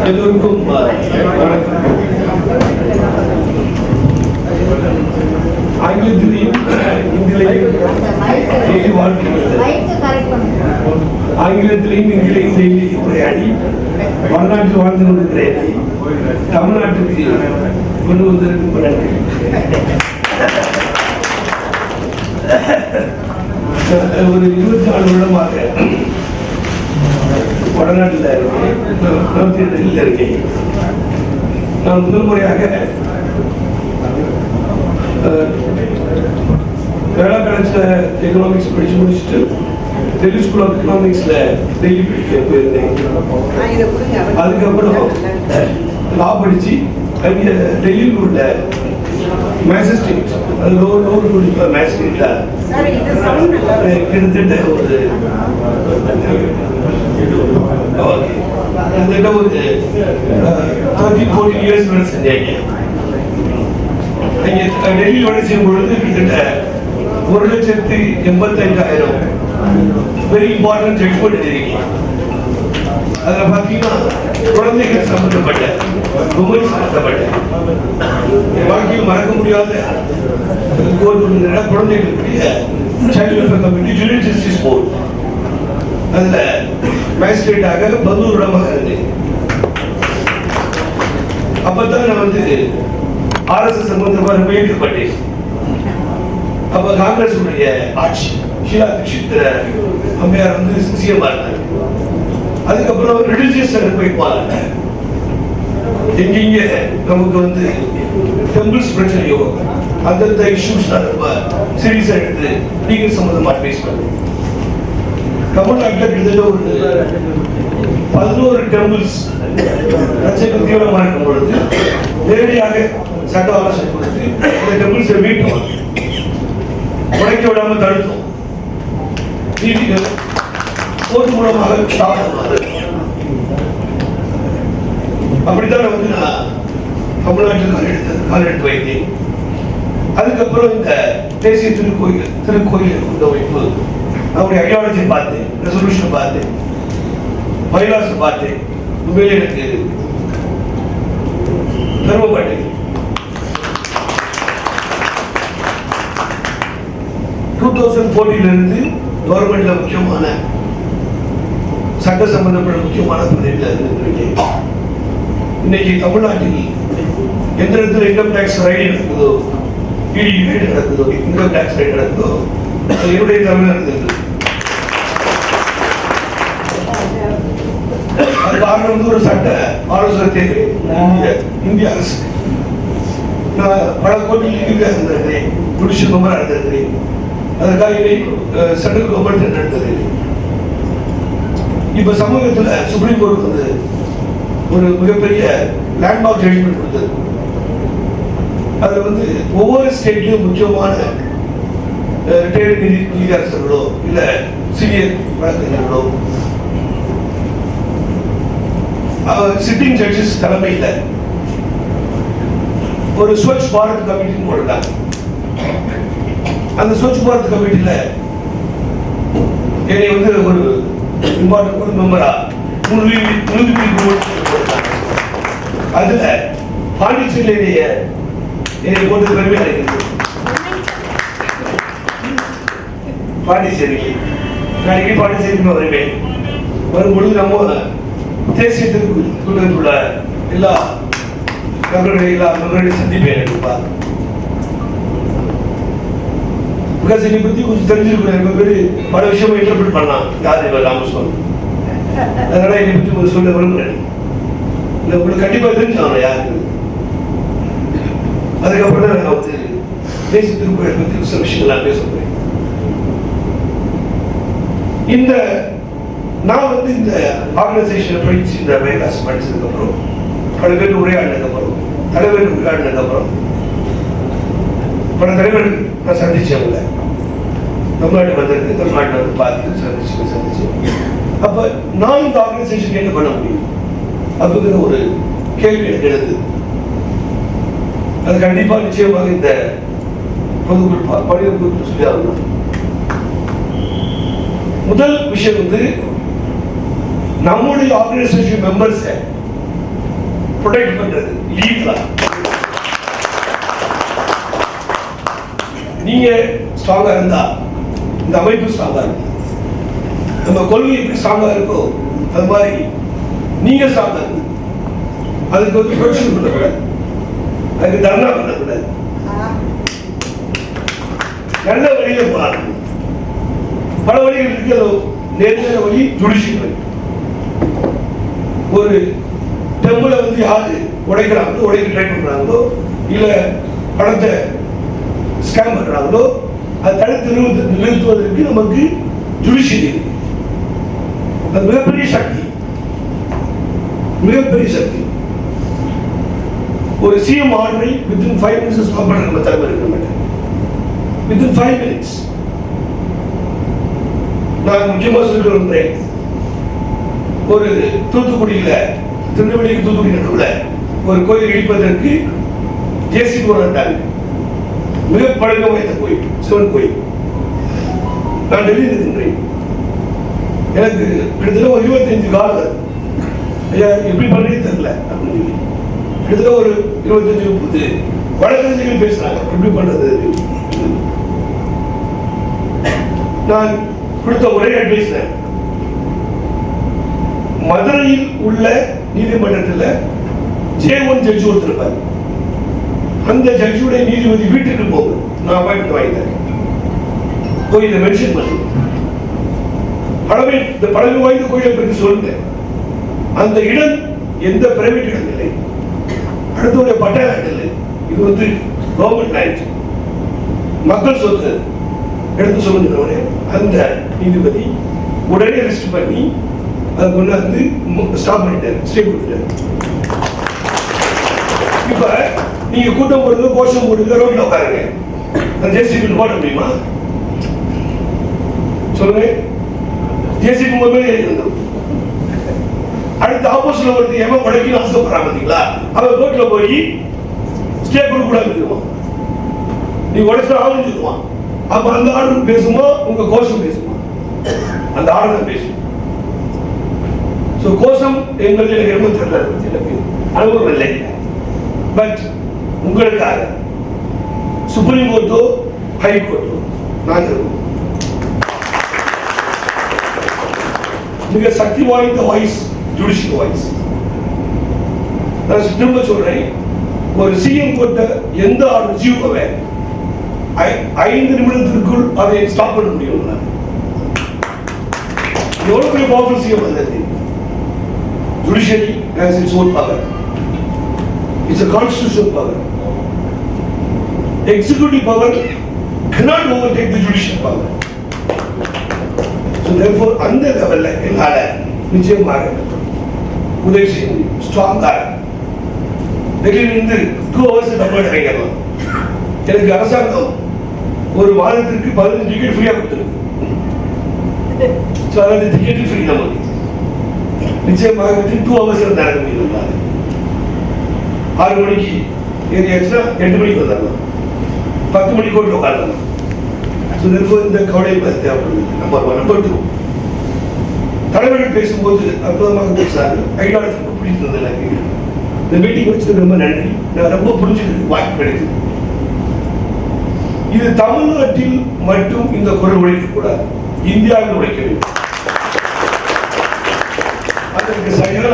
எல்லோருக்கும் ஆங்கிலத்திலையும் இந்தியிலையும் ஆங்கிலத்திலையும் இந்தியிலையும் டெய்லி உரையாடி வடநாட்டில் வாழ்ந்து கொண்டிருக்கிறேன். தமிழ்நாட்டுக்கு கொண்டு வந்திருக்கும் ஒரு 24 வருடமாக வடநாட்டில் இருக்கேன், டெல்லியில் இருக்கேன். நான் முதல் முறையாக கேரளா காலேஜில் எக்கனாமிக்ஸ் படித்து முடிச்சுட்டு டெல்லி ஸ்கூல் ஆஃப் எக்கனாமிக்ஸில் டெல்லி படிக்க போயிருந்தேன். அதுக்கப்புறம் லா படித்து அங்கே டெல்லியில் உள்ள மேஜிஸ்ட்ரேட், அது லோவர் குடிப்ப மேஜிஸ்ட்ரேட்டில் கிட்டத்தட்ட ஒரு 30-40 இயர்ஸ் வேலை செஞ்சாங்க. அங்கே டெல்லியில் வேலை செய்யும் பொழுது கிட்டத்தட்ட 1,85,000 வெரி இம்பார்ட்டன்ட் ஜட்ஜ்மெண்ட் எழுதிருக்கீங்க. அதில் பார்த்தீங்கன்னா குழந்தைகள் சம்பந்தப்பட்ட உமன் சம்பந்தப்பட்ட வாழ்க்கையில் மறக்க முடியாத கோர்ட் குழந்தைகளுடைய child welfare committee junior justice board, அதில் மேஜிஸ்ட்ரேட்டாக 11 வருடமாக இருந்தேன். அப்பதான் நான் வந்து RSS சம்பந்தமாக முயற்சிப்பட்டேன். அப்ப காங்கிரஸ் உடைய ஆட்சி, ஷீலா தீட்சித் அம்மையார் வந்து சிஎம் இருந்தாங்க. அதுக்கப்புறம் ரிலிஜியஸ் சென்டர் போய் பாருங்க, எங்கெங்க நமக்கு வந்து டெம்பிள்ஸ் பிரச்சனையோ அந்தந்த இஷ்யூஸ் ரொம்ப சீரியஸா எடுத்து லீகல் சம்பந்தமா பேசுவாங்க. தமிழ்நாட்டில் கிட்டத்தட்ட ஒரு 11 டெம்பிள்ஸ் பிரச்சனை தீவிரமா இருக்கும் பொழுது நேரடியாக சட்ட ஆலோசனை கொடுத்து இந்த டெம்பிள்ஸை மீட்டோம், உடைக்க விடாம தடுத்தோம். நீதிகள் கோர்ட் மூலமாக ஸ்டாப் பண்ணுவாரு. அப்படித்தான் வந்து நான் தமிழ்நாட்டில் கால் எடுத்து வைத்தேன். அதுக்கப்புறம் இந்த தேசிய திருக்கோயில் கூட்டமைப்பு அவருடைய ஐடியாலஜி பார்த்தேன், ரெசல்யூஷன் பார்த்தேன், பைலாஸ் பார்த்தேன். உண்மையிலே எனக்கு பெருமைப்பட்டேன். 2014 இருந்து கவர்மெண்ட்ல முக்கியமான சட்ட சம்பந்தப்பட்ட முக்கியமான பதவியில் இருந்திருக்கேன். இன்னைக்கு தமிழ்நாட்டில் எந்த இடத்துல இன்கம் டேக்ஸ் ரைடு நடக்குதோ, இடி ரைடு நடக்குதோ, இன்கம் டேக்ஸ் ரைடு நடக்குதோ, அது என்னுடைய தமிழ் நடந்தது. அது காரணம் வந்து ஒரு சட்ட ஆலோசனை தேவை இந்திய அரசு. நான் பல கோர்ட்டில் இருந்திருக்கிறேன், ஜுடிஷியல் மெம்பராக இருந்திருக்கிறேன். அதுக்காக சென்ட்ரல் கவர்மெண்ட் நடந்தது. இப்ப சமூகத்தில் சுப்ரீம் கோர்ட் வந்து ஒரு மிகப்பெரிய லேண்ட்மார்க் ஜட்ஜ்மெண்ட் கொடுத்தது. அதுல வந்து ஒவ்வொரு ஸ்டேட்லயும் முக்கியமான ரிட்டையர்டு நீதியரசர்களோ இல்ல சீனியர் வழக்கறிஞர்களோ சிட்டிங் ஜட்ஜஸ் தலைமையில் ஒரு ஸ்வச் பாரத் கமிட்டின்னு போடுறாங்க. அந்த ஸ்வச் பாரத் கமிட்டியில என்னை வந்து ஒரு இம்பார்ட்டன்ட் மெம்பரா அதுல பாண்டிச்சேரியிலேயே என்னை போட்டு பெருமையா இருக்குது. பாண்டிச்சேரிக்கு நாளைக்கு பாண்டிச்சேரிக்கு வருவேன். வரும்பொழுது நம்ம தேசியத்திற்கு உள்ள எல்லா நண்பர்களையும் சந்திப்பேன். பிகாஸ் என்னை பத்தி கொஞ்சம் தெரிஞ்சிருக்கிறேன், பல விஷயமும் இன்டர்பிரட் பண்ணலாம். யார் இவர் ராமசுவாமி, அதனால என்னை பத்தி கொஞ்சம் சொல்ல விரும்புறேன். உங்களுக்கு கண்டிப்பா தெரிஞ்சாங்க யாருக்கு. அதுக்கப்புறம் தான் நான் வந்து தேசிய திருக்குறள் பத்தி சில விஷயங்கள்லாம் பேச போறேன். இந்த நான் வந்து இந்த ஆர்கனைசேஷனை படிச்சு இந்த வேகாஸ் படிச்சதுக்கு அப்புறம் பல பேர் உரையாடினதுக்கு அப்புறம் தலைவர் உரையாடினதுக்கு அப்புறம் பல தலைவர்கள் நான் சந்திச்சவங்கள தமிழ்நாட்டு வந்திருக்கு, தமிழ்நாட்டில் வந்து பார்த்து சந்திச்சு அப்ப நான் இந்த ஆர்கனைசேஷன் என்ன பண்ண முடியும் அப்படிங்கிற ஒரு கேள்வி எனக்கு எழுது. அது கண்டிப்பா நிச்சயமாக இந்த பொதுக்குழு பணியுறுப்பு சொல்லி ஆகணும். முதல் விஷயம் வந்து நம்முடைய ஆர்கனைசேஷன் மெம்பர்ஸ் ப்ரொடெக்ட் பண்றது லீகலா. நீங்க ஸ்ட்ராங்கா இருந்தா இந்த அமைப்பு ஸ்ட்ராங்கா இருக்கும். நம்ம கொள்கை எப்படி ஸ்ட்ராங்கா இருக்கோ அது மாதிரி நீங்க ஸ்ட்ராங்கா இருக்கு. அதுக்கு வந்து ப்ரொடெக்ஷன் பண்ணக்கூடாது, அதுக்கு தர்ணா பண்ணக்கூடாது, நல்ல வழியில போறாங்க. பல வழிகள் இருக்கு. நேர்மையான வழி ஜுடிஷியல் வழி. ஒரு டெம்பிளை வந்து யாரு உடைக்கிறாங்களோ, உடைக்க ட்ரை பண்றாங்களோ, இல்ல பணத்தை ஸ்கேம் பண்றாங்களோ அதை தடுத்து நிறுத்துவதற்கு நமக்கு ஜுடிஷியல் இருக்கு. அது மிகப்பெரிய சக்தி, மிகப்பெரிய சக்தி. ஒரு சிஎம் ஆர்டரை வித்தின் 5 minutes ஸ்டாப் பண்ண நம்ம தலைவர் இருக்க மாட்டேன். Within 5 minutes. நான் முக்கியமா சொல்லிட்டு ஒரு தூத்துக்குடியில, திருநெல்வேலிக்கு தூத்துக்குடி நடுவுல ஒரு கோயில் இடிப்பதற்கு ஜேசி போராட்டாங்க. மிக பழக்கம் வாய்ந்த கோயில், சிவன் கோயில். நான் டெல்லியில் இருக்கின்றேன். எனக்கு கிட்டத்தட்ட ஒரு 25 காலம் வருது. ஐயா எப்படி பண்ணி தெரியல அப்படின்னு சொல்லி கிட்டத்தட்ட ஒரு 25-30 வழக்கறிஞர்கள் பேசுறாங்க எப்படி பண்றது. நான் கொடுத்த ஒரே அட்வைஸ், மதுரையில் உள்ள நீதிமன்றத்தில் J1 ஜட்ஜ் ஒருத்தர் இருப்பார். அந்த ஜட்ஜுடைய நீதிபதி வீட்டுக்கு போகுது. நான் அப்பாயின்மெண்ட் வாங்கிட்டேன். கோயிலை மென்ஷன் பண்ணி இந்த பழமை வாய்ந்த கோயிலை பற்றி சொல்லுங்க. அந்த இடம் எந்த பிரைவேட் இடம் இல்லை, அடுத்த பட்டா லேண்ட் இல்லை. இது வந்து கவர்மெண்ட் லேண்ட், மக்கள் சொத்து. எடுத்து சொல்லுங்க. அந்த நீதிபதி உடனே லிஸ்ட் பண்ணி அதை கொண்டாந்து ஸ்டாப் பண்ணிட்டாரு, ஸ்டே கொடுத்துட்டாரு. இப்ப நீங்க கூட்டம் போடுங்க, கோஷம் போடுங்க, ரோட்ல உட்காருங்க. அந்த ஜேசிபி போட முடியுமா சொல்லுங்க? ஜேசிபி மொபைல் இருந்தது. அடுத்த ஆப்போசிட்ல ஒருத்தர் எவன் உடைக்கணும் ஆசைப்படுறான் பார்த்தீங்களா, அவன் ரோட்ல போய் ஸ்டே கொடுக்க கூடாது, நீ உடைச்சா ஆளுன்னு சொல்லுவான். அப்ப அந்த ஆர்டர் பேசுமா, உங்க கோஷம் பேசுமா? அந்த ஆர்டர் பேசும். கோஷம் எங்களுக்கு ரொம்ப தெரியல, எனக்கு அனுபவம் இல்லை. பட் உங்களுக்காக சுப்ரீம் கோர்ட்டோ ஹை கோர்ட்டோ நாங்கள் மிக சக்தி வாய்ந்த வாய்ஸ், ஜுடிஷியல் வாய்ஸ். நான் திரும்ப சொல்றேன், ஒரு சிஎம் கோர்ட்ட எந்த ஆர்டர் ஜீவோவை 5 நிமிடத்திற்குள் அதை ஸ்டாப் பண்ண முடியும். எவ்வளவு பெரிய பவர்ஃபுல் சிஎம் வந்தது. Judiciary has its own power. It's a constitutional power. Executive power cannot overtake the judicial power. So therefore, அந்த லெவல்ல என்னால நிச்சயமாக உதவி செய்ய முடியும். ஸ்ட்ராங்கா டெல்லியிலிருந்து 2 hours டபுள் கிடைக்கலாம். எனக்கு அரசாங்கம் ஒரு மாதத்திற்கு 15 டிக்கெட் ஃப்ரீயா கொடுத்துருக்கு. ஸோ அதாவது டிக்கெட் ஃப்ரீ நமக்கு நிச்சயமாக 2 hours நடக்க முடியும். 6 மணிக்கு ஏறியாச்சுன்னா 8 மணிக்கு வந்துடலாம், 10 மணிக்கு கூட உட்காரலாம். ஸோ இந்த கவலை தேவைப்படுது. நம்பர் 2, தலைவர்கள் பேசும்போது அற்புதமாக பேசுறாரு. ஐநாளுக்கு பிடித்தது எனக்கு. இந்த மீட்டிங் வச்சது ரொம்ப நன்றி. நான் ரொம்ப புரிஞ்சுக்கிறதுக்கு வாய்ப்பு கிடைக்குது. இது தமிழ்நாட்டில் மட்டும் இந்த குரல் உழைக்கக்கூடாது, இந்தியாவில் உழைக்க வேண்டும். அதற்கு சரியான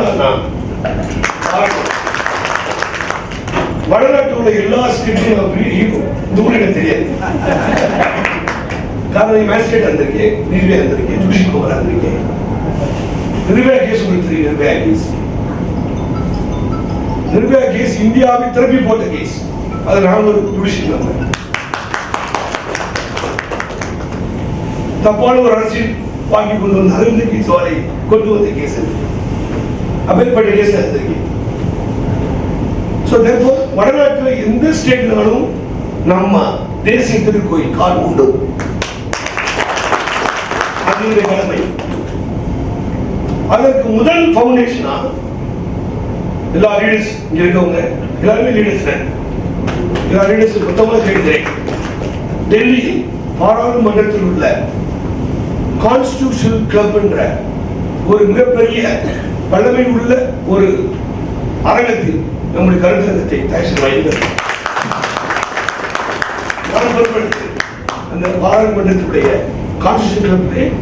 வடநாட்டில் உள்ள எல்லா ஸ்டேட்லையும் எனக்கு தெரியாது. காரணம் மேஜிஸ்ட்ரேட் வந்திருக்கேன், நீதிபதி வந்திருக்கேன், ஜுடிஷியல் பவர் வந்திருக்கேன். நிர்பயா கேஸ் உங்களுக்கு தெரியும். நிர்பயா கேஸ், நிர்பயா கேஸ் இந்தியாவை திருப்பி போட்ட கேஸ். அது நான் ஒரு ஜுடிஷியல் வந்தேன். தப்பான ஒரு அரசியல் வாங்கி கொண்டு வந்து அரவிந்த் கெஜ்ரிவாலை கொண்டு வந்த கேஸ், அப்பேற்பட்ட கேஸ் வந்திருக்கேன். ஸோ தேர்ஃபோர் வடநாட்டில் எந்த ஸ்டேட்னாலும் நம்ம தேசிய திருக்கோயில் கால் உண்டு. அதனுடைய கடமை. அதற்கு முதல் ஃபவுண்டேஷனா எல்லா லீடர்ஸ் இங்க இருக்கவங்க எல்லாருமே லீடர்ஸ், எல்லா லீடர்ஸ் மொத்தமாக கேட்கிறேன். டெல்லியில் பாராளுமன்றத்தில் உள்ள கான்ஸ்டிடியூஷனல் கிளப் என்ற ஒரு மிகப்பெரிய வல்லமை உள்ள ஒரு அரங்கத்தில் நம்முடைய கருத்தரங்கத்தை தயார் வைத்தது. நான் பொறுப்பெடுத்து அந்த பாராளுமன்றத்துடைய கான்ஸ்டிடியூஷன்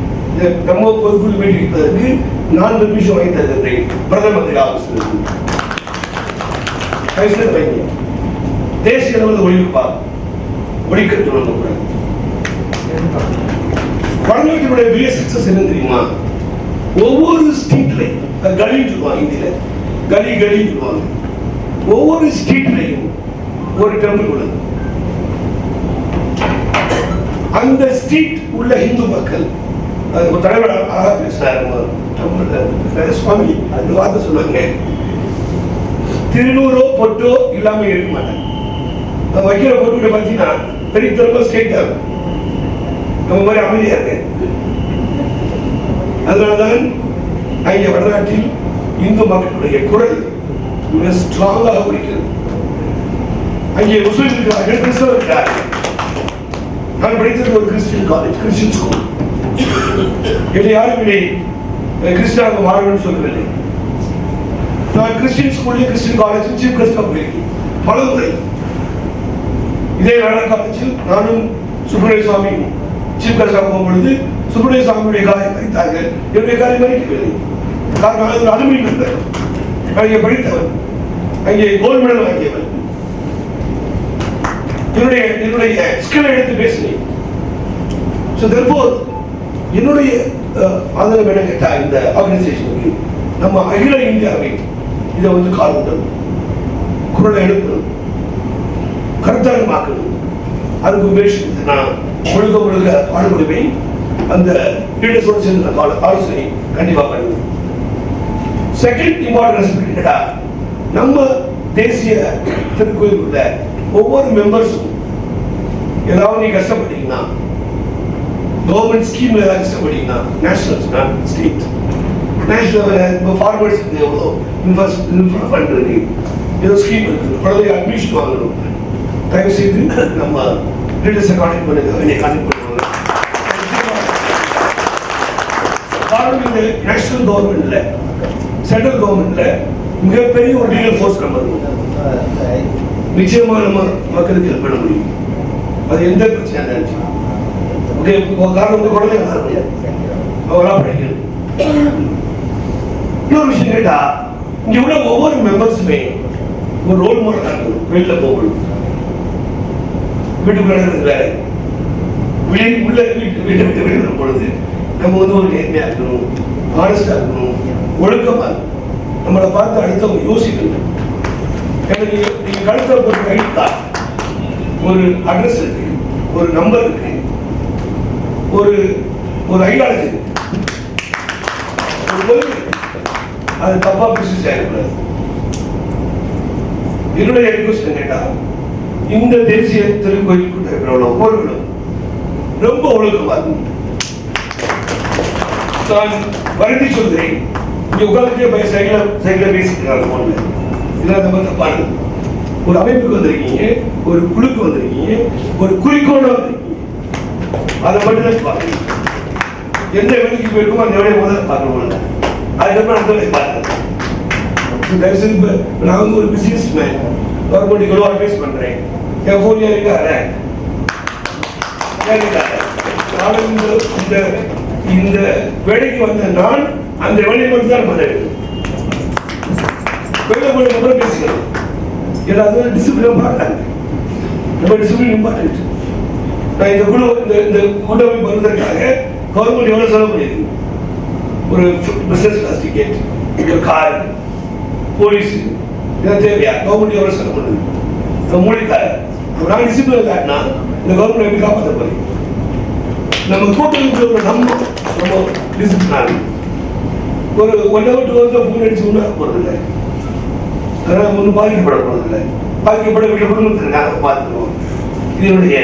நம்ம பொறுப்பில் வைப்பதற்கு நான் பெர்மிஷன் வாங்கி தருகின்றேன். பிரதம மந்திரி ஆபீஸில் தேசிய அளவில் ஒழிப்பார் ஒழிக்கட்டு கூட பழங்களுடைய பெரிய சக்சஸ் என்ன தெரியுமா? ஒவ்வொரு ஸ்ட்ரீட்லையும் கலின்னு சொல்லுவாங்க, இந்தியில கலி கலின்னு சொல்லுவாங்க. ஒவ்வொரு ஸ்ட்ரீட்லையும் ஒரு டெம்பிள் உள்ளது. அந்த ஸ்ட்ரீட் உள்ள இந்து மக்கள் தலைவர் அழகா பேசினார் சுவாமி. அந்த வார்த்தை சொல்லுவாங்க, திருநூறோ பொட்டோ இல்லாம இருக்க மாட்டாங்க. வைக்கிற பொட்டு பார்த்தீங்கன்னா பெரிய திறமை ஸ்டேட் ஆகும். நம்ம மாதிரி அமைதியா இருக்கு. அதனால்தான் அங்கே வடநாட்டில் இந்து மக்களுடைய குரல் மிக ஸ்ட்ராங்காக ஒலிக்கிறது. அங்கே முஸ்லிம் இருக்கிறார்கள், கிறிஸ்தவர் இருக்கிறார்கள். நான் படித்தது ஒரு கிறிஸ்டியன் காலேஜ், கிறிஸ்டியன் ஸ்கூல். என்னை யாரும் இதை கிறிஸ்டியனாக மாறணும்னு சொல்லவில்லை. நான் கிறிஸ்டியன் ஸ்கூல்லையும் கிறிஸ்டியன் காலேஜும் சீஃப் கெஸ்டாக போயிருக்கேன் பல முறை. இதே வேளாண் காலேஜில் நானும் சுப்பிரமணிய சுவாமியும் சீஃப் கெஸ்டாக போகும்பொழுது சுப்பிரமணிய சுவாமியுடைய காலை மறித்தார்கள். என்னுடைய காலை மறிக்கவில்லை. நான் ஒரு அலுமினி மெம்பர், அங்கே படித்தவன், அங்கே கோல்டு மெடல் வாங்கியவன். என்னுடைய ஸ்கில் எடுத்து பேசினேன். என்னுடைய ஆதரவு என்ன கேட்டா, இந்த ஆர்கனைசேஷனுக்கு நம்ம அகில இந்தியாவை இதை வந்து கால் விட்டணும், குரலை எழுப்பணும், கருத்தரங்கமாக்கணும். அதுக்கு முயற்சி நான் முழுக்க பாடுபடுவேன். அந்த லீடர்ஸோடு சேர்ந்து ஆலோசனை கண்டிப்பா பண்ணுவேன். செகண்ட் இம்பார்ட்டன்ஸ் கேட்டா, நம்ம தேசிய திருக்கோயில் உள்ள ஒவ்வொரு மெம்பர்ஸும் ஏதாவது நீ கஷ்டப்பட்டீங்கன்னா, கவர்மெண்ட் ஸ்கீம்ல ஏதாவது கஷ்டப்பட்டீங்கன்னா, நேஷனல் ஸ்டேட் நேஷனல் ஃபார்மர்ஸ் எவ்வளோ இன்வெஸ்ட் பண்றது, ஏதோ ஸ்கீம் இருக்கு, குழந்தைய அட்மிஷன் வாங்கணும். தயவு செய்து நம்ம லீடர்ஸை கான்டெக்ட் பண்ணுங்க, என்னை கான்டெக்ட் பண்ணுவாங்க. காரணம் இந்த நேஷனல் கவர்மெண்ட்ல சென்ட்ரல் கவர்மெண்ட்ல மிகப்பெரிய ஒரு லீகல் ஃபோர்ஸ் நம்ம இருக்கும். நிச்சயமா நம்ம மக்களுக்கு ஹெல்ப் பண்ண முடியும். அது எந்த பிரச்சனை நினைச்சு காரணம் குழந்தைங்க அவங்களா படிக்கணும். இன்னொரு விஷயம் கேட்டா, இங்க உள்ள ஒவ்வொரு மெம்பர்ஸுமே ஒரு ரோல் மாடலா இருக்கணும். வெளியில போகணும், வீட்டுக்குள்ள வேலை, உள்ள வீட்டை விட்டு வெளியிடும் பொழுது நம்ம வந்து ஒரு நேர்மையா இருக்கணும், ஆனஸ்டா இருக்கணும், ஒழுக்கமா இருக்கணும். நம்மளை பார்த்து அடுத்தவங்க யோசிக்கணும். நீங்க கழுத்த போட்டு கைட்டா ஒரு அட்ரஸ் இருக்கு, ஒரு நம்பர் இருக்கு, ஒரு ஐடியாலஜி இருக்கு, ஒரு கொள்கை. அது தப்பா பேசி செய்யக்கூடாது. என்னுடைய ரிக்வெஸ்ட் கேட்டா, இந்த தேசிய திருக்கோயில் கூட்ட ஒவ்வொருவரும் ரொம்ப ஒழுக்கமா இருக்கும். நான் வருந்தி சொல்கிறேன், இங்க உட்கார்ந்துட்டே சைக்கிள பேசிக்கிறாங்க போன்ல. இதெல்லாம் நம்ம தப்பானது. ஒரு அமைப்புக்கு வந்திருக்கீங்க, ஒரு குழுக்கு வந்திருக்கீங்க, ஒரு குறிக்கோள வந்திருக்கீங்க, அதை மட்டும் பார்க்கணும். எந்த வேலைக்கு போயிருக்கோமோ அந்த வேலையை முதல்ல பார்க்கணும். அதுக்கப்புறம் அந்த வேலையை பார்க்கணும். நான் வந்து ஒரு பிசினஸ் மேன், கவர்மெண்ட் அட்வைஸ் பண்றேன். என் போன் இருக்காரு இந்த வேலைக்கு வந்த நான் அந்த வேலையை மட்டும் தான் பண்ண வேண்டும். வேலை போன அப்புறம் பேசிக்கலாம். எல்லாரும் டிசிப்ளின் பார்க்கறாங்க. நம்ம டிசிப்ளின் இம்பார்ட்டன்ட். நான் இந்த கூட்டமைப்பு வருவதற்காக கவர்மெண்ட் எவ்வளவு செலவு பண்ணியிருக்கு. ஒரு பிசினஸ் கிளாஸ் டிக்கெட், ஒரு கார், போலீஸ், இதெல்லாம் தேவையா? கவர்மெண்ட் எவ்வளவு செலவு பண்ணுது? மூலிக்கார நான் டிசிப்ளின் காட்டினா இந்த கவர்மெண்ட் எப்படி காப்பாற்ற போறீங்க? நம்ம கூட்டமைப்பு நம்ம டிசிப்ளின் ஒரு 1 hour 2 hours ஃபோன் அடிச்சு ஒன்றும் போறதில்லை. அதனால ஒன்றும் பாதிக்கப்பட போறதில்லை. பாதிக்கப்பட வீட்டில் குடும்பத்திற்காக பார்த்துக்கணும். இதனுடைய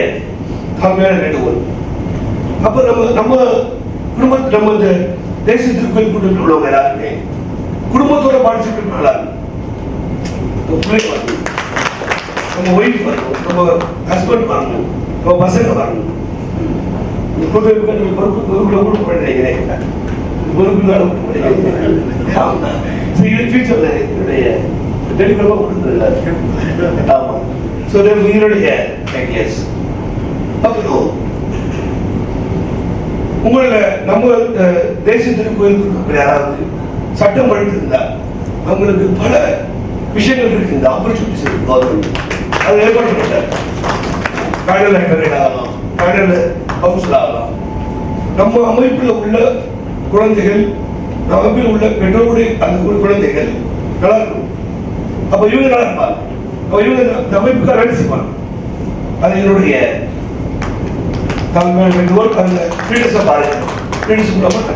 தாழ்மையான வேண்டுகோள். அப்போ நம்ம குடும்பத்தை நம்ம இந்த தேசிய திருக்கோயில் கூட்டத்தில் உள்ளவங்க எல்லாருமே குடும்பத்தோட பார்ட்டிசிபேட் பண்ணலாம். பிள்ளைங்க வரணும், நம்ம ஒய்ஃப் வரணும், நம்ம ஹஸ்பண்ட் வரணும், நம்ம பசங்க வரணும். கூட்டமைப்பு பொறுப்பு நினைக்கிறேன். பொறுப்பு ஃபியூச்சர்ல என்னுடைய டெலிகிராமா கொடுத்துருக்காரு. ஆமா. ஸோ உங்களுடைய ஐடியாஸ். அப்புறம் உங்களை நம்ம தேசிய திருக்கோயிலுக்கு இருக்கக்கூடிய யாராவது சட்டம் படித்திருந்தா அவங்களுக்கு பல விஷயங்கள் இருக்கு, இந்த ஆப்பர்ச்சுனிட்டிஸ் இருக்கு. கவர்மெண்ட் அதை ஏற்பாடு பண்ணிட்டார். பேனல் லைப்ரரி ஆகலாம், பேனல் கவுன்சில் ஆகலாம். நம்ம அமைப்பில் உள்ள குழந்தைகள், நம்ம அமைப்பில் உள்ள பெற்றோருடைய அந்த குழந்தைகள் நல்லா இருக்கும். அப்ப இவங்க நல்லா இருப்பாங்க. அப்ப இவங்க இந்த அமைப்புக்காக வேலை செய்வாங்க. அது என்னுடைய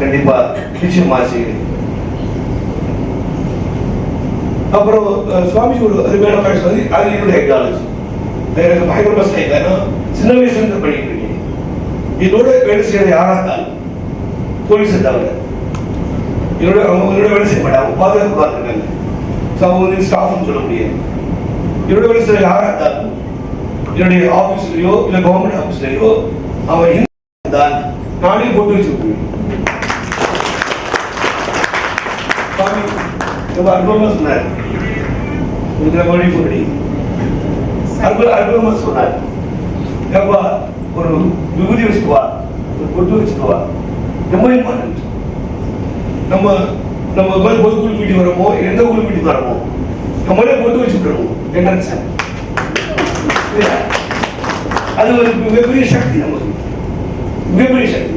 கண்டிப்பா நிச்சயமா செய்கிறேன். அப்புறம் சுவாமி ஒரு அருமையான பேசுவது, அது என்னுடைய ஐடியாலஜி. எனக்கு பயங்கரமா செய்யல. சின்ன வயசுல இருந்து பண்ணிட்டு இருக்கேன். என்னோட வேலை செய்யற யாரா இருந்தாலும் போலீஸ் தவிர அவங்க வேலை செய்ய மாட்டாங்க. அவங்க பாதுகாப்பு பார்த்துருக்காங்க. அவங்க வந்து ஸ்டாஃப்னு சொல்ல முடியாது. என்னோட வேலை செய்யற யாரா இருந்தாலும் என்னுடைய ஆபீஸ்லயோ இல்ல கவர்மெண்ட் ஆபீஸ்லயோ அவன் இருந்தால் நானே போட்டு வச்சிருக்கேன். அற்புதமா சொன்னார். அற்புதமா சொன்னார். ஒரு விபூதி வச்சுக்குவா, ஒரு பொட்டு வச்சுக்குவா. ரொம்ப இம்பார்ட்டன்ட். நம்ம பொதுக்குழு மீட்டிங் வரமோ, எந்த குழு மீட்டிங் வரமோ நம்மளே பொட்டு வச்சுக்கிறோம். என்ன அது ஒரு மிகப்பெரிய சக்தி. நமக்கு மிகப்பெரிய சக்தி.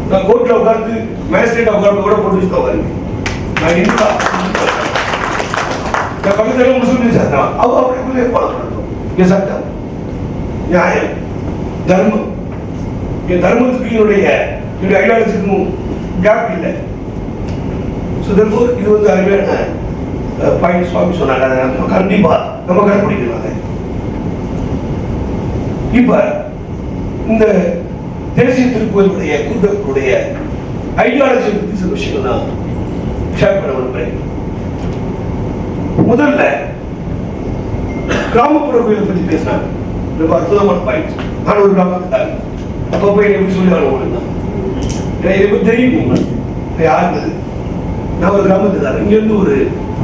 நான் கோர்ட்ல உட்கார்ந்து மேஜிஸ்ட்ரேட் உட்கார்ந்து கூட போட்டு வச்சுட்டு உட்காருங்க. நான் இந்து பக்கத்துல முஸ்லிம் சட்டம் அவ அப்படிக்குள்ளே ஃபாலோ பண்ணணும். இது சட்டம், நியாயம், தர்மம். என் தர்மத்துக்கு என்னுடைய ஐடியாலஜிக்கும் கேப் இல்லை. இது வந்து அருமையான பாயிண்ட் சுவாமி சொன்னாங்க. அதை நம்ம கண்டிப்பா நம்ம கடைபிடிக்கணும். இப்ப இந்த தேசிய திருக்கோயிலுடைய கூட்டத்துடைய ஐடியாலஜி பத்தி சில விஷயம் நான் ஷேர் பண்ண விரும்புறேன். முதல்ல கிராமப்புற கோயிலை பத்தி பேசினாங்க. ரொம்ப அற்புதமான பாயிண்ட். நான் ஒரு கிராமத்துக்காக அப்ப போய் எப்படி சொல்லி வரணும், எனக்கு தெரியும் யாருங்க. நான் ஒரு கிராமத்துக்காரர். இங்க இருந்து ஒரு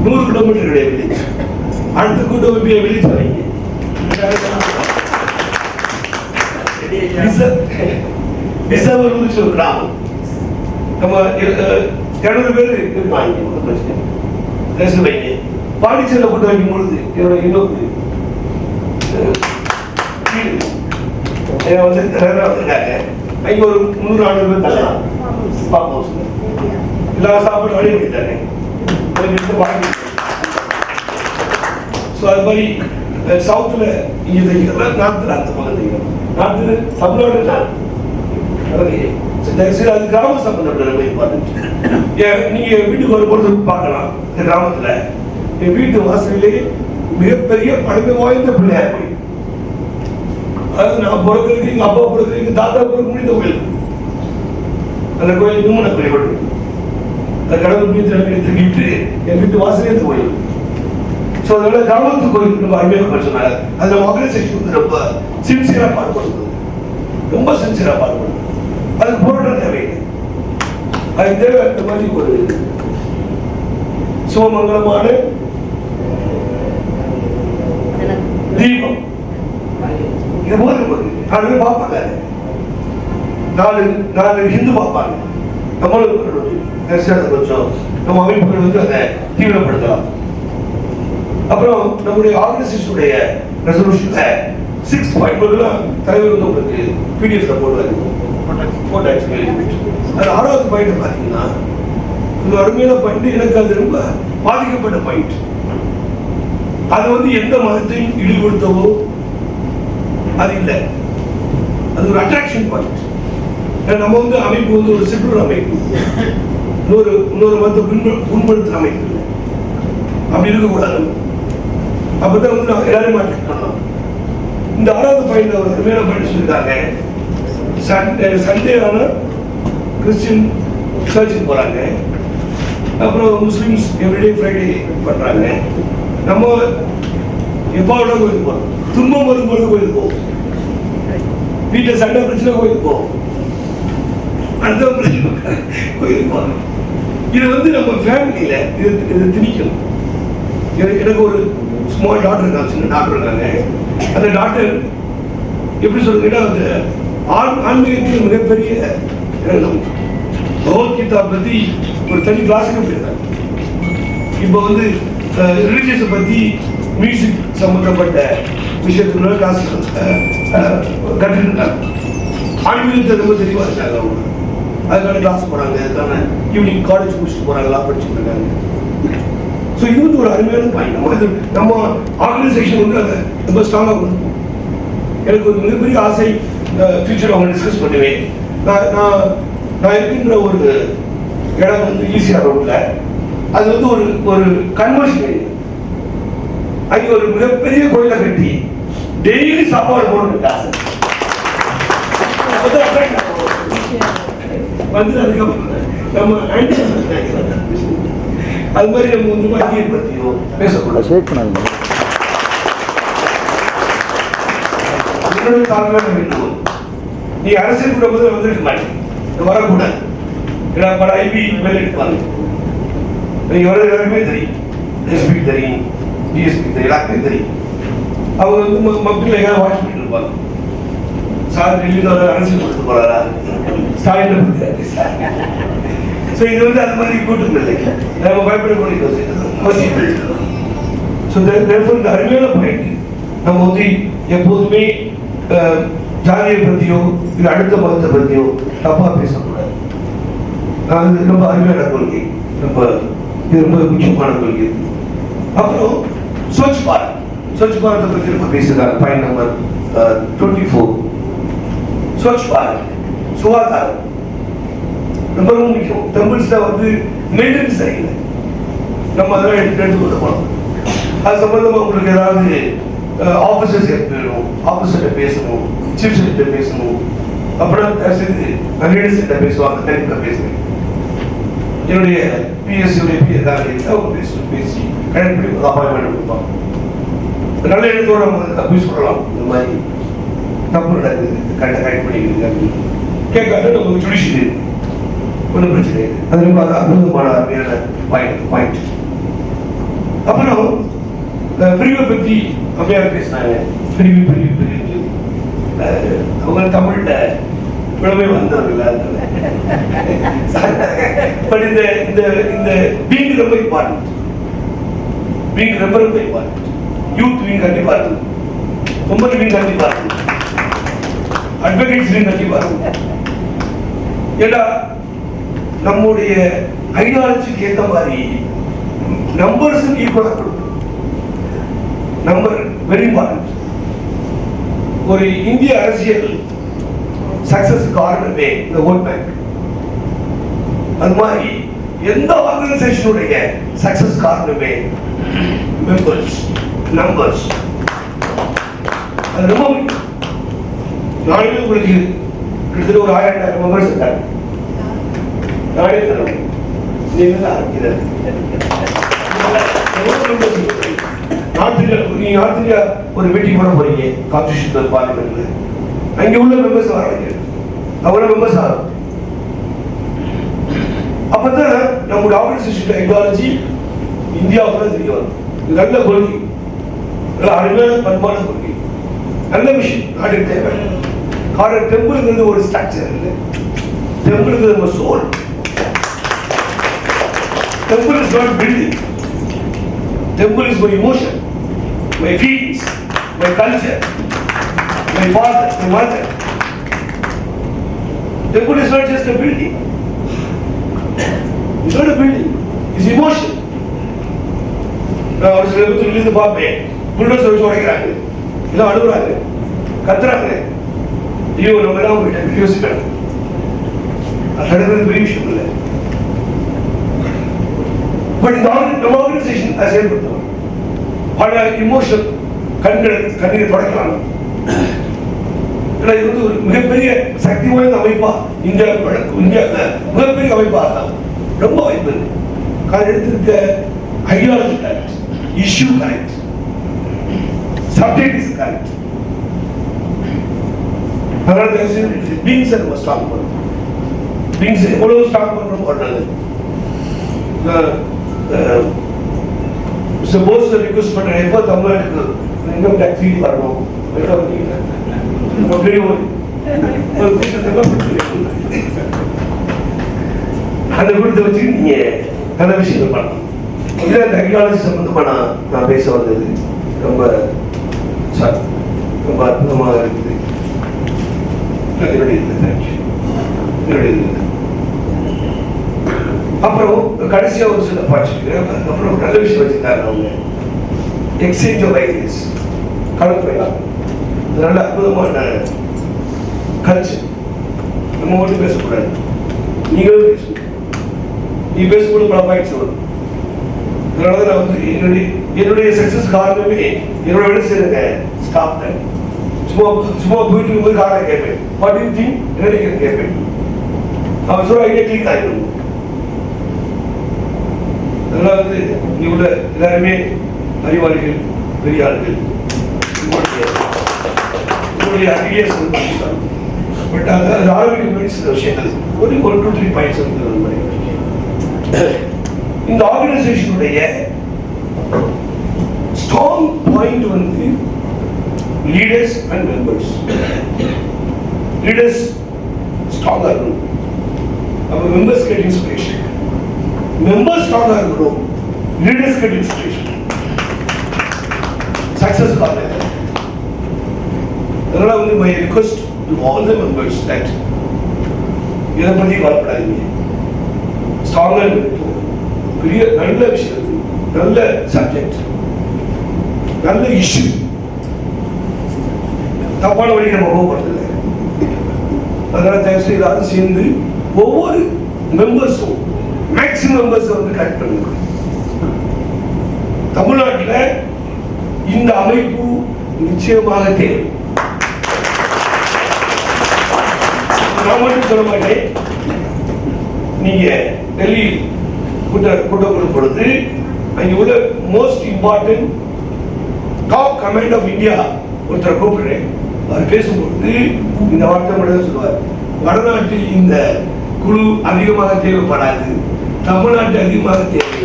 100 கிலோமீட்டர் வில்லேஜ். அடுத்த கூட்டம் வில்லேஜ் வரீங்க. ஒரு கிராமம். நம்ம 200 பேர் இருப்பாங்க. பாண்டிச்சேரியில கூட்ட வைக்கும் பொழுது என்னோட இன்னொரு வந்திருக்காங்க. அங்க ஒரு 300-400 பேர் தரலாம். எல்லா சாப்பாடு வழி பண்ணிட்டாங்க. அது மாதிரி சவுத்துல இங்க தைக்கிறதா, நார்த்துல அந்த பக்கம் தைக்கிறோம். நார்த்து தமிழ்நாடு அது கிராம சம்பந்தப்பட்ட. நீங்க வீட்டுக்கு வரும்பொழுது பார்க்கலாம், இந்த கிராமத்துல என் வீட்டு வாசலிலேயே மிகப்பெரிய பழமை வாய்ந்த பிள்ளையார் கோயில். அதாவது நான் பிறக்கிறதுக்கு, எங்க அப்பா பிறக்கிறதுக்கு, எங்க தாத்தா பிறகு முடிந்த கோயில். அந்த கோயில் இன்னும் நான் குறிப்பிட்டு கடவுள் மீது தூக்கிட்டு என் வீட்டு வாசலே இந்த கோயில். ஸோ அதனால கிராமத்து கோயில் ரொம்ப அருமையாக சொன்னாங்க. அதுல ஆர்கனைசேஷன் வந்து ரொம்ப சின்சியரா பாடுபடுது, ரொம்ப சின்சியரா பாடுபடுது. அதுக்கு போராட்டம் தேவையில்லை. அதுக்கு தேவை இந்த மாதிரி ஒரு சிவமங்கலமான தீபம். இது போது 4 பேர் பார்ப்பாங்க, 4 ஹிந்து பார்ப்பாங்க. நம்மளும் கொஞ்சம் நம்ம அமைப்புகள் வந்து அதை தீவிரப்படுத்தலாம். அப்புறம் நம்முடைய ஆர்கனைசேஷனுடைய ரெசல்யூஷன்ல 6 பாயிண்ட் தலைவர் வந்து உங்களுக்கு பிடிஎஃப்ல போடுவாரு. அது 6வது பாயிண்ட் பாத்தீங்கன்னா அருமையான பாயிண்ட். எனக்கு அது ரொம்ப பாதிக்கப்பட்ட பாயிண்ட். அது வந்து எந்த மதத்தையும் இழிவுபடுத்தவோ அது இல்லை. அது ஒரு அட்ராக்ஷன் பாயிண்ட். நம்ம வந்து அமைப்பு வந்து ஒரு செக்குலர் அமைப்பு, இன்னொரு மதத்தை புண்படுத்துற அமைப்பு இல்லை. அப்படி இருக்கக்கூடாது. அப்பதான் வந்து நான் எல்லாரும் மாற்றிக்கலாம். இந்த 6வது பாயிண்ட் ஒரு அருமையான பாயிண்ட் சொல்லியிருக்காங்க. சண்டே ஆனா கிறிஸ்டின் சர்ச்சுக்கு போறாங்க. அப்புறம் முஸ்லிம்ஸ் எவ்ரிடே ஃப்ரைடே பண்றாங்க. நம்ம எப்பாவோட கோயிலுக்கு போறோம், துன்பம் வரும்போது கோயிலுக்கு போவோம், வீட்டில் சண்டை பிரச்சனை கோயிலுக்கு போவோம், அடுத்த பிரச்சனை கோயிலுக்கு போவோம். இது வந்து நம்ம ஃபேமிலியில இது திணிக்கணும். எனக்கு ஒரு ஸ்மால் டாக்டர் இருக்காங்க, சின்ன டாக்டர் இருக்காங்க. அந்த டாக்டர் எப்படி சொல்றீங்கன்னா, அந்த ஆன்மீகத்தில் மிகப்பெரிய பகவத்கீதா பத்தி ஒரு தனி கிளாஸுக்கு போயிருக்காங்க. இப்போ வந்து ரிலீஜியஸை பத்தி மியூசிக் சம்பந்தப்பட்ட விஷயத்துல கிளாஸ் கற்றுருக்காங்க. ஆன்மீகத்தை ரொம்ப தெளிவாக இருக்காங்க அவங்க. அதுக்கான கிளாஸ் போறாங்க, அதுக்கான ஈவினிங் காலேஜ் முடிச்சுட்டு போறாங்க, எல்லாம் படிச்சுட்டு இருக்காங்க. ஸோ இது வந்து ஒரு அருமையான பாயிண்ட். நம்ம ஆர்கனைசேஷன் வந்து அதை ரொம்ப ஸ்ட்ராங்காக கொண்டு போகும். எனக்கு ஒரு மிகப்பெரிய ஆசை, ஃபியூச்சர் அவங்க டிஸ்கஸ் பண்ணுவேன். நான் இருக்கின்ற ஒரு இடம் வந்து ஈசிஆர் ரோட்ல, அது வந்து ஒரு கன்வர்ஷன் ஏரியா. அங்கே ஒரு மிகப்பெரிய கோயிலை கட்டி டெய்லி சாப்பாடு போடணும் ஆசை. வந்து அதுக்கப்புறம் நம்ம அது மாதிரி நம்ம வந்து வங்கியை பற்றியோ பேசக்கூடாது. நீ அரசியல் கூட முதல்ல வந்துருக்க மாட்டேன், வரக்கூடாது. ஏன்னா பல ஐபி மேலே எடுப்பாங்க. நீங்க வர எல்லாருமே தெரியும், எஸ்பி தெரியும், டிஎஸ்பி தெரியும், எல்லாருமே தெரியும். அவங்க வந்து மக்கள் எங்கேயாவது வாட்ச் பண்ணிட்டு இருப்பாங்க. சார் டெல்லியில் அரசியல் கொடுத்து போறாரா, ஸ்டாலின். ஸோ இது வந்து அது மாதிரி கூட்டம் இல்லை, நம்ம பயப்படக்கூடிய அவசியம் இல்லை. ஸோ இந்த அருமையான பாயிண்ட், நம்ம வந்து எப்போதுமே ஜாதியை பற்றியோ இல்லை அடுத்த மதத்தை பற்றியோ தப்பாக பேசக்கூடாது. அது ரொம்ப அருமையான கொள்கை, இது ரொம்ப முக்கியமான கொள்கை. அப்புறம் ஸ்வச் பாரத், ஸ்வச் பாரத்தை பற்றி நம்ம பேசுகிறாங்க. பாயிண்ட் நம்பர் 24, ஸ்வச் பாரத், சுகாதாரம் ரொம்ப ரொம்ப முக்கியம். டெம்பிள்ஸ்ல வந்து மெயின்டெனன்ஸ் சரியில்லை, நம்ம அதெல்லாம் எடுத்து கொண்டு போகணும். அது சம்பந்தமா உங்களுக்கு ஏதாவது ஆஃபீஸர்ஸ் வேணும், ஆஃபீஸர்கிட்ட பேசணும், சீஃப் செக்ரட்டரி பேசணும், அப்புறம் லீடர்ஸ்கிட்ட பேசுவாங்க, கண்டிப்பாக பேசுவேன். என்னுடைய பிஎஸ்சியுடைய அவங்க பேசி கனெக்ட் பண்ணி ஒரு அப்பாயின்மெண்ட் கொடுப்பாங்க. நல்ல இடத்தோட நம்ம போய் சொல்லலாம், இந்த மாதிரி தப்பு நடக்குது, கரெக்டாக கனெக்ட் பண்ணிக்கிறது அப்படின்னு கேட்காத நமக்கு ஜுடிஷியரி ஒன்றும் பிரச்சனை இல்லை. அது ரொம்ப அற்புதமான அருமையான பாயிண்ட். அப்புறம் பிரிவை பற்றி அம்மையார் பேசினாங்க. பிரிவு அவங்க தமிழ்ல புலமை வந்தவர்கள். பட் இந்த பீங் ரொம்ப இம்பார்ட்டன்ட், பீங் ரொம்ப இம்பார்ட்டன்ட். யூத் விங் கண்டிப்பா இருக்கும், உமன் விங் கண்டிப்பா இருக்கும், அட்வொகேட்ஸ் விங் கண்டிப்பா இருக்கும். ஏன்னா நம்முடைய ஐடியாலஜிக்கு ஏற்ற மாதிரி நம்பர்ஸ் ஈக்குவலாக கொடுக்கும். Number very important. ஒரு இந்திய அரசியல் சக்சஸ் காரணமே இந்த ஓட் பேங்க். அது மாதிரி எந்த ஆர்கனைசேஷனுடைய சக்சஸ் காரணமே மெம்பர்ஸ், நம்பர்ஸ். அது ரொம்ப முக்கியம். நாளைக்கு உங்களுக்கு கிட்டத்தட்ட ஒரு 1000 மெம்பர்ஸ் இருக்காங்க. நாளே தரும் நீங்க ஆரம்பிக்கிறது நார்த் இந்தியா ஒரு மீட்டிங் பண்ண போறீங்க கான்ஸ்டிடியூஷனல் பார்லிமெண்ட்ல. அங்க உள்ள மெம்பர்ஸ் வர வைக்கிறது, அவ்வளவு மெம்பர்ஸ் ஆகும். அப்பதான் நம்முடைய ஆர்கனைசேஷன் ஐடியாலஜி இந்தியாவுக்குள்ள தெரிய வரும். இது நல்ல கொள்கை, நல்ல அருமையான பண்பான கொள்கை, நல்ல விஷயம், நாட்டுக்கு தேவை. காரணம் டெம்பிள்ங்கிறது ஒரு ஸ்ட்ரக்சர் இல்லை, டெம்பிள்ங்கிறது ஒரு soul. Temple is not building. Temple is my emotion, my feelings, my culture, my father, my mother. Temple is not just a building. It's not a building. It's emotion. நான் ஒரு சில பேர் இருந்து பார்ப்பேன், புல்டோசர் வச்சு உடைக்கிறாங்க, எல்லாம் அழுகுறாங்க, கத்துறாங்க. ஐயோ நம்ம எல்லாம் போயிட்டு யோசிக்கிறாங்க. அது நடக்கிறது பெரிய விஷயம் இல்லை. பட் இந்த ஆர்கனைசேஷன் அதை செயல்படுத்தலாம். பல இமோஷனல் கண்ணீரை தொடக்கலாம். இது வந்து ஒரு மிகப்பெரிய சக்தி வாய்ந்த அமைப்பா இந்தியாவில் மிகப்பெரிய அமைப்பா ரொம்ப வாய்ப்பு இருக்கு. எடுத்திருக்க ideology correct, issue correct, subject is correct. அதனால பீங்ஸை நம்ம ஸ்டார்ட் பண்ணணும். பீங்ஸ் எவ்வளவு ஸ்டார்ட் பண்றோம் பண்ணது. போஸ் ரிக்வெஸ்ட் பண்றேன், எப்போ தமிழ்நாட்டுக்கு இன்கம் டேக்ஸ் ஃபீல் வரணும், பெரிய அந்த கொடுத்த வச்சு நீங்க நல்ல விஷயங்கள் பண்ணலாம். இதுல டெக்னாலஜி சம்பந்தமா நான் பேச வந்தது ரொம்ப ரொம்ப அற்புதமாக இருக்குது. அப்புறம் கடைசியா ஒரு சில பாய்ச்சிருக்கேன். அப்புறம் நல்ல விஷயம் வச்சிருக்காங்க அவங்க, எக்ஸ்சேஞ்ச் ஆஃப் ஐடியாஸ், கலந்துரையாடல். நல்ல அற்புதமான கல்ச்சர். நம்ம மட்டும் பேசக்கூடாது, நீங்களும் பேசணும். நீ பேசக்கூட பல பாயிண்ட்ஸ் வரும். அதனால நான் வந்து என்னுடைய சக்சஸ் காரணமே என்னோட விட சேர்ந்த ஸ்டாஃப் தான். சும்மா போயிட்டு இருக்கும்போது காரணம் கேட்பேன், வாட் யூ திங்க், என்ன கேட்பேன். அவன் சொல்ற ஐடியா கிளிக் ஆகிடும். அதனால வந்து நீ உள்ள எல்லாருமே அறிவாளிகள், பெரிய ஆளுகள். உங்களுடைய ஐடியாஸ் பட் அது ஆரம்பிக்க சில விஷயங்கள் ஒரு 1 to 3 பாயிண்ட்ஸ் வந்து இந்த ஆர்கனைசேஷனுடைய ஸ்ட்ராங் பாயிண்ட் வந்து லீடர்ஸ் அண்ட் மெம்பர்ஸ். லீடர்ஸ் ஸ்ட்ராங்கா இருக்கணும், அப்ப மெம்பர்ஸ் கெட் இன்ஸ்பிரேஷன். மெம்பர்ஸ் ஸ்ட்ராங்கா இருக்கணும், லீடர்ஸ் கெட் இன்ஸ்பிரேஷன். சக்சஸ் காரணம். அதனால வந்து my request to all the members that இதை பத்தி கவலைப்படாதீங்க, ஸ்ட்ராங்கா இருக்கணும். பெரிய நல்ல விஷயம், நல்ல சப்ஜெக்ட், நல்ல இஷ்யூ. தப்பான வழி நம்ம போகிறது. அதனால தயவுசெய்து எல்லாரும் சேர்ந்து ஒவ்வொரு மெம்பர்ஸும் மேக்சிமம் மெம்பர்ஸ் வந்து கரெக்ட் பண்ணுங்க. தமிழ்நாட்டில் இந்த அமைப்பு நிச்சயமாக தேவை. நான் மட்டும் சொல்ல மாட்டேன். நீங்க டெல்லி கூட்டம் பொழுது அங்கே உள்ள most important top command of India ஒருத்தர் கூப்பிடுறேன். அவர் பேசும்பொழுது இந்த வார்த்தை மட்டும் சொல்லுவார், வடநாட்டில் இந்த குழு அதிகமாக தேவைப்படாது, தமிழ்நாட்டு அதிகமாக தேவை.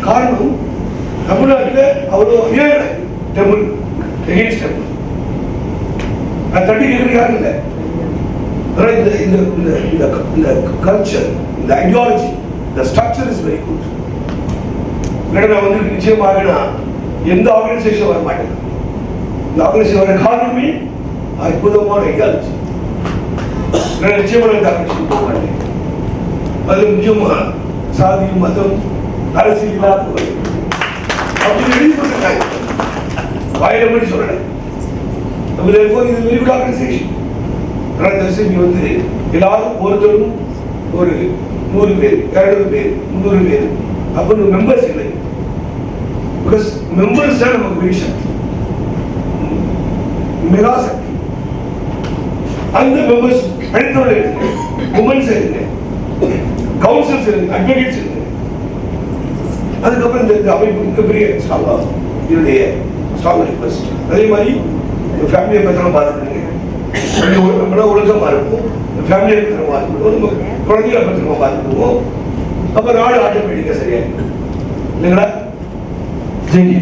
காரணம் தமிழ்நாட்டில் அவ்வளோ டெம்பிள் எகெயின்ஸ்ட் டெம்பிள் அது தட்டி கேட்கறது யாரும் இல்லை. இந்த கல்ச்சர், இந்த ஐடியாலஜி, இந்த ஸ்ட்ரக்சர் இஸ் வெரி குட். நான் வந்து நிச்சயமாக நான் எந்த ஆர்கனைசேஷன் வர மாட்டேன். இந்த ஆர்கனைசேஷன் வர காரணமே அற்புதமான ஐடியாலஜி. நிச்சயமாக இந்த ஆர்கனைசேஷன் போக மாட்டேன். அது முக்கியமா சாதி, மதம், அரசியல் இல்லாத அப்படி எழுதி கொடுத்துருக்காங்க. வாயில மாதிரி சொல்றேன். இது வெரி குட் ஆர்கனைசேஷன். நீ வந்து எல்லாரும் ஒருத்தரும் ஒரு 100 பேர், 200 பேர், 300 பேர் அப்படின்னு மெம்பர்ஸ் இல்லை. பிகாஸ் மெம்பர்ஸ் தான் நமக்கு பெரிய சக்தி, மெகா சக்தி. அந்த மெம்பர்ஸ் படித்தவர்கள் இருக்கு, உமன்ஸ் இருக்கு, கவுன்சில்ஸ் இருக்கு, அட்வொகேட்ஸ் இருக்கு. அதுக்கப்புறம் இந்த அமைப்பு மிகப்பெரிய ஸ்ட்ராங்கா இதனுடைய ஸ்ட்ராங் ரிக்வெஸ்ட். அதே மாதிரி ஃபேமிலியை பத்திரம் பார்த்துக்கோங்க. நம்மள ஒழுக்கமா இருக்கும், ஃபேமிலியை பத்திரமா பார்த்துக்கணும், நம்ம குழந்தைகளை பத்திரமா பார்த்துக்குவோம். அப்ப நாடு ஆட்டோமேட்டிக்கா சரியா இருக்கு இல்லைங்களா? தேங்க்யூ.